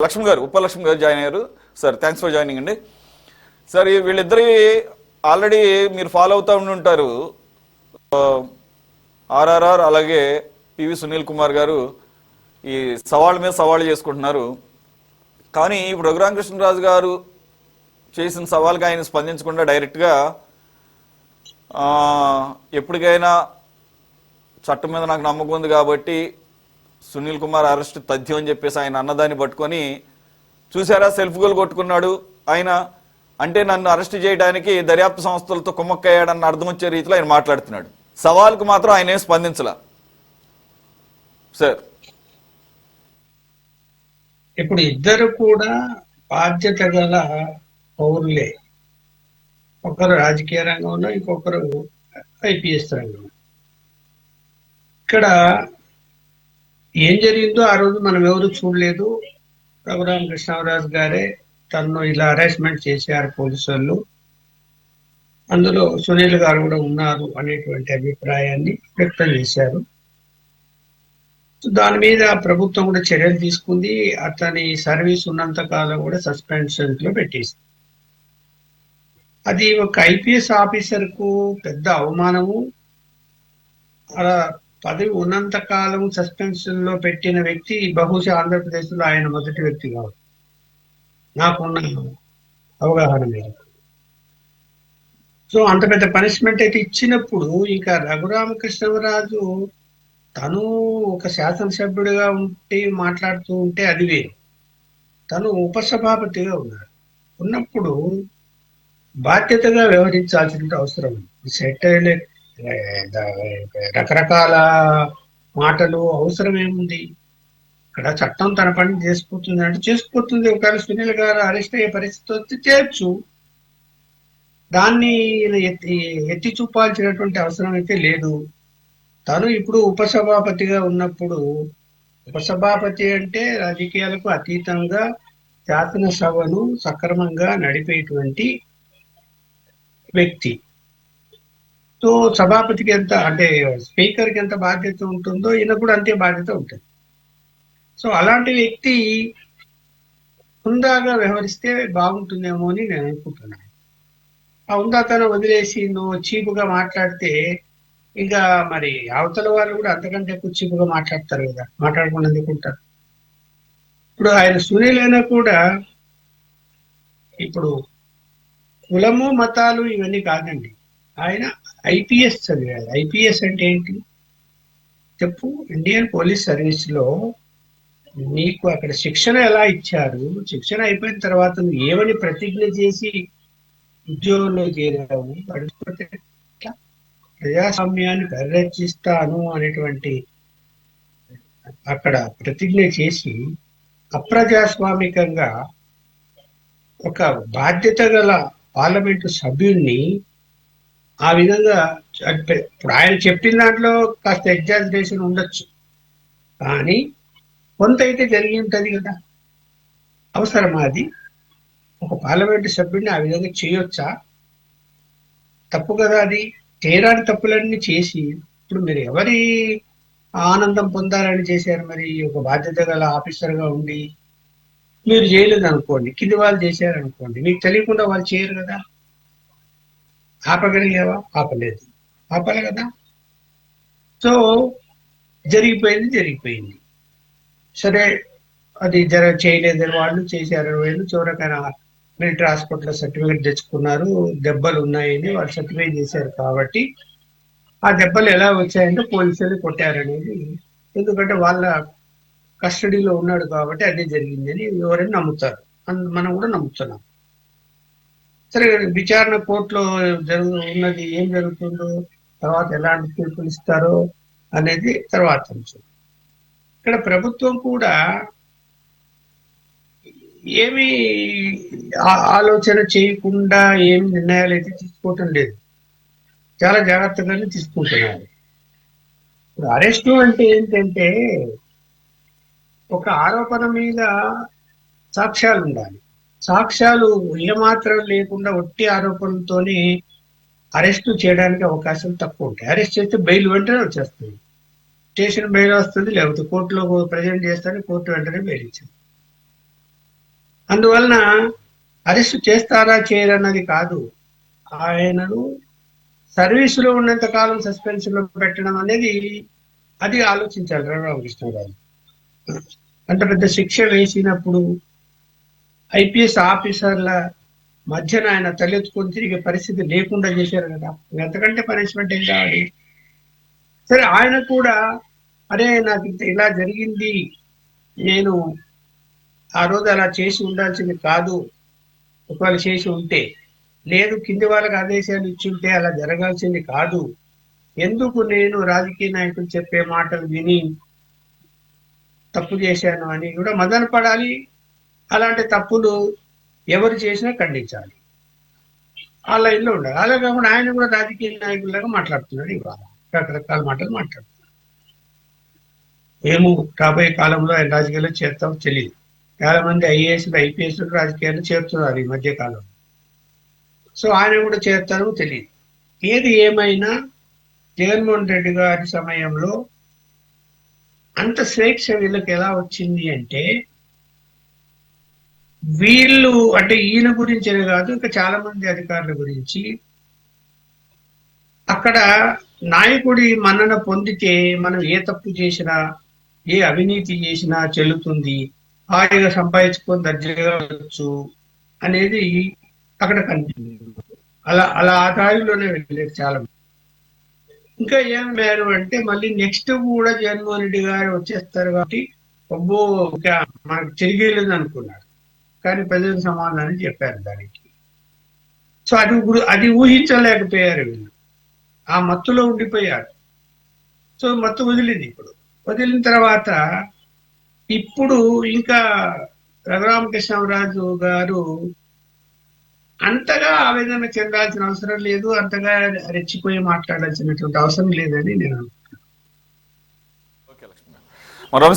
లక్ష్మి గారు ఉప్పలక్ష్మి గారు జాయిన్ అయ్యారు. సార్ థ్యాంక్స్ ఫర్ జాయినింగ్ అండి. సార్ వీళ్ళిద్దరి ఆల్రెడీ మీరు ఫాలో అవుతూ ఉంటారు. ఆర్ఆర్ఆర్ అలాగే పివి సునీల్ కుమార్ గారు ఈ సవాళ్ళ మీద సవాళ్ళు చేసుకుంటున్నారు. కానీ ఇప్పుడు రఘురామకృష్ణరాజు గారు చేసిన సవాల్కి ఆయన స్పందించకుండా డైరెక్ట్గా ఎప్పటికైనా చట్టం మీద నాకు నమ్మకం ఉంది కాబట్టి సునీల్ కుమార్ అరెస్ట్ తథ్యం అని చెప్పేసి ఆయన అన్నదాన్ని పట్టుకొని చూసారా సెల్ఫ్ గోల్ కొట్టుకున్నాడు ఆయన, అంటే నన్ను అరెస్ట్ చేయడానికి దర్యాప్తు సంస్థలతో కుమ్మక్కయ్యాడన్న అర్థం వచ్చే రీతిలో ఆయన మాట్లాడుతున్నాడు. సవాల్కు మాత్రం ఆయన ఏం స్పందించలా. సార్ ఇప్పుడు ఇద్దరు కూడా బాధ్యత గల పౌరులే. ఒకరు రాజకీయ రంగంలో, ఇంకొకరు ఐపీఎస్ రంగంలో. ఇక్కడ ఏం జరిగిందో ఆ రోజు మనం ఎవరు చూడలేదు. రఘురామకృష్ణరాజు గారే తనను ఇలా అరెస్ట్మెంట్ చేశారు పోలీసు వాళ్ళు, అందులో సునీల్ గారు కూడా ఉన్నారు అనేటువంటి అభిప్రాయాన్ని వ్యక్తం చేశారు. దాని మీద ప్రభుత్వం కూడా చర్యలు తీసుకుంది. అతని సర్వీస్ ఉన్నంత కాలం కూడా సస్పెన్షన్ లో పెట్టేసింది. అది ఒక ఐపీఎస్ ఆఫీసర్ కు పెద్ద అవమానము. అలా పదవి ఉన్నంత కాలం సస్పెన్షన్ లో పెట్టిన వ్యక్తి బహుశా ఆంధ్రప్రదేశ్ లో ఆయన మొదటి వ్యక్తి కావచ్చు, నాకున్న అవగాహన మేరకు. సో అంత పెద్ద పనిష్మెంట్ అయితే ఇచ్చినప్పుడు ఇంకా రఘురామకృష్ణరాజు తను ఒక శాసనసభ్యుడిగా ఉంటే మాట్లాడుతూ ఉంటే అది వేరు. తను ఉపసభాపతిగా ఉన్నప్పుడు బాధ్యతగా వ్యవహరించాల్సిన అవసరం ఉంది. రకరకాల మాటలు అవసరం ఏముంది? ఇక్కడ చట్టం తన పని చేసుకుంటుంది అంటే చేసుకుంటుంది. ఒకవేళ సునీల్ గారు అరెస్ట్ అయ్యే పరిస్థితి వస్తే చేయొచ్చు. దాన్ని ఎత్తి చూపాల్సినటువంటి అవసరం అయితే లేదు. తను ఇప్పుడు ఉపసభాపతిగా ఉన్నప్పుడు, ఉపసభాపతి అంటే రాజకీయాలకు అతీతంగా శాసనసభను సక్రమంగా నడిపేటువంటి వ్యక్తి. సో సభాపతికి ఎంత అంటే స్పీకర్కి ఎంత బాధ్యత ఉంటుందో ఈయన కూడా అంతే బాధ్యత ఉంటుంది. సో అలాంటి వ్యక్తి హుందాగా వ్యవహరిస్తే బాగుంటుందేమో అని నేను అనుకుంటున్నాను. ఆ హుందాతనం వదిలేసి నువ్వు చీపుగా మాట్లాడితే ఇంకా మరి అవతల వాళ్ళు కూడా అంతకంటే ఎక్కువ చీపుగా మాట్లాడతారు కదా, మాట్లాడకుండా ఎందుకుంటారు? ఇప్పుడు ఆయన సునీల్ అయినా కూడా ఇప్పుడు కులము మతాలు ఇవన్నీ కాదండి, ఆయన ఐపీఎస్ చదివాడు. ఐపీఎస్ అంటే ఏంటి చెప్పు? ఇండియన్ పోలీస్ సర్వీస్ లో నీకు అక్కడ శిక్షణ ఎలా ఇచ్చారు? శిక్షణ అయిపోయిన తర్వాత నువ్వు ఏమని ప్రతిజ్ఞ చేసి ఉద్యోగంలో చేరావు? పడిపోతే ప్రజాస్వామ్యాన్ని పరిరక్షిస్తాను అనేటువంటి అక్కడ ప్రతిజ్ఞ చేసి అప్రజాస్వామికంగా ఒక బాధ్యత గల పార్లమెంటు సభ్యుడిని ఆ విధంగా ఇప్పుడు ఆయన చెప్పిన దాంట్లో కాస్త ఎగ్జాజరేషన్ ఉండొచ్చు, కానీ కొంత అయితే జరిగి ఉంటుంది కదా. అవసరమా అది? ఒక పార్లమెంటు సభ్యుడిని ఆ విధంగా చేయొచ్చా? తప్పు కదా అది. చేయరాని తప్పులన్నీ చేసి ఇప్పుడు మీరు ఎవరి ఆనందం పొందాలని చేశారు? మరి ఒక బాధ్యత గల ఆఫీసర్గా ఉండి మీరు చేయలేదు అనుకోండి, కింది వాళ్ళు చేశారనుకోండి, మీకు తెలియకుండా వాళ్ళు చేయరు కదా. ఆపగలిగేవా? ఆపలేదు. ఆపాలి కదా. సో జరిగిపోయింది. సరే, అది చేయలేదని వాళ్ళు చేశారు. వీళ్ళు చివరికైనా మిలిటరీ హాస్పిటల్ సర్టిఫికేట్ తెచ్చుకున్నారు, దెబ్బలు ఉన్నాయని వాళ్ళు సర్టిఫై చేశారు. కాబట్టి ఆ దెబ్బలు ఎలా వచ్చాయంటే పోలీసులు కొట్టారనేది, ఎందుకంటే వాళ్ళ కస్టడీలో ఉన్నాడు కాబట్టి అదే జరిగింది అని ఎవరైనా నమ్ముతారు. మనం కూడా నమ్ముతున్నాం. సరే, విచారణ కోర్టులో ఉన్నది ఏం జరుగుతుందో, తర్వాత ఎలాంటి తీర్పులు ఇస్తారో అనేది తర్వాత అంశం. ఇక్కడ ప్రభుత్వం కూడా ఏమి ఆలోచన చేయకుండా ఏమి నిర్ణయాలు అయితే తీసుకోవటం లేదు, చాలా జాగ్రత్తగానే తీసుకుంటున్నారు. ఇప్పుడు అరెస్టు అంటే ఏంటంటే ఒక ఆరోపణ మీద సాక్ష్యాలు ఉండాలి. సాక్ష్యాలు ఏమాత్రం లేకుండా ఒట్టి ఆరోపణలతోనే అరెస్టు చేయడానికి అవకాశం తక్కువ ఉంటాయి. అరెస్ట్ చేస్తే బెయిల్ వెంటనే వచ్చేస్తుంది, స్టేషన్ బెయిల్ వస్తుంది, లేకపోతే కోర్టులో ప్రజెంట్ చేస్తానే కోర్టు వెంటనే బెయిల్ ఇచ్చింది. అందువలన అరెస్ట్ చేస్తారా చేయరన్నది కాదు, ఆయనను సర్వీసులో ఉన్నంత కాలం సస్పెన్షన్ లో పెట్టడం అనేది అది ఆలోచించాలి రఘురామకృష్ణరాజు. అంత పెద్ద శిక్ష వేసినప్పుడు ఐపీఎస్ ఆఫీసర్ల మధ్యన ఆయన తలెత్తుకొని తిరిగే పరిస్థితి లేకుండా చేశారు కదా, ఎంతకంటే పనిష్మెంట్ ఏం కావాలి. సరే, ఆయన కూడా అరే నాకు ఇలా జరిగింది, నేను ఆ రోజు అలా చేసి ఉండాల్సింది కాదు, ఒకవేళ చేసి ఉంటే, లేదు కింది వాళ్ళకి ఆదేశాలు ఇచ్చుంటే అలా జరగాల్సింది కాదు, ఎందుకు నేను రాజకీయ నాయకులు చెప్పే మాటలు విని తప్పు చేశాను అని కూడా మదన పడాలి. అలాంటి తప్పులు ఎవరు చేసినా ఖండించాలి. ఆ లైన్లో ఉండాలి. అలా కాకుండా ఆయన కూడా రాజకీయ నాయకులాగా మాట్లాడుతున్నాడు, ఇవాళ రకరకాల మాటలు మాట్లాడుతున్నాడు. ఏమో రాబోయే కాలంలో ఆయన రాజకీయాల్లో చేస్తామో తెలియదు. చాలా మంది ఐఏఎస్లు ఐపీఎస్లు రాజకీయాల్లో చేరుతున్నారు ఈ మధ్య కాలంలో. సో ఆయన కూడా చేస్తారో తెలియదు. ఏది ఏమైనా జగన్మోహన్ రెడ్డి గారి సమయంలో అంత స్వేచ్ఛ వీళ్ళకి ఎలా వచ్చింది అంటే, వీళ్ళు అంటే ఈయన గురించే కాదు, ఇంకా చాలా మంది అధికారుల గురించి అక్కడ నాయకుడి మన్నన పొందితే మనం ఏ తప్పు చేసినా ఏ అవినీతి చేసినా చెల్లుతుంది, హాయిగా సంపాదించుకొని దర్జాగా వచ్చు అనేది అక్కడ కనిపిస్తుంది. అలా అలా ఆ దారిలోనే వెళ్ళారు చాలా మంది. ఇంకా ఏమన్నారు అంటే మళ్ళీ నెక్స్ట్ కూడా జగన్మోహన్ రెడ్డి గారు వచ్చేస్తారు కాబట్టి అబ్బో ఇంకా మనకు తిరిగేలేదు అనుకున్నారు. కానీ ప్రజలకు సమాధానం చెప్పారు దానికి. సో అది ఊహించలేకపోయారు వీళ్ళు, ఆ మత్తులో ఉండిపోయారు. సో మత్తు వదిలింది. ఇప్పుడు వదిలిన తర్వాత ఇప్పుడు ఇంకా రఘురామకృష్ణరాజు గారు అంతగా ఆవేదన చెందాల్సిన అవసరం లేదు, అంతగా రెచ్చిపోయి మాట్లాడాల్సినటువంటి అవసరం లేదని నేను ఓకే లక్ష్మి గారు. మరో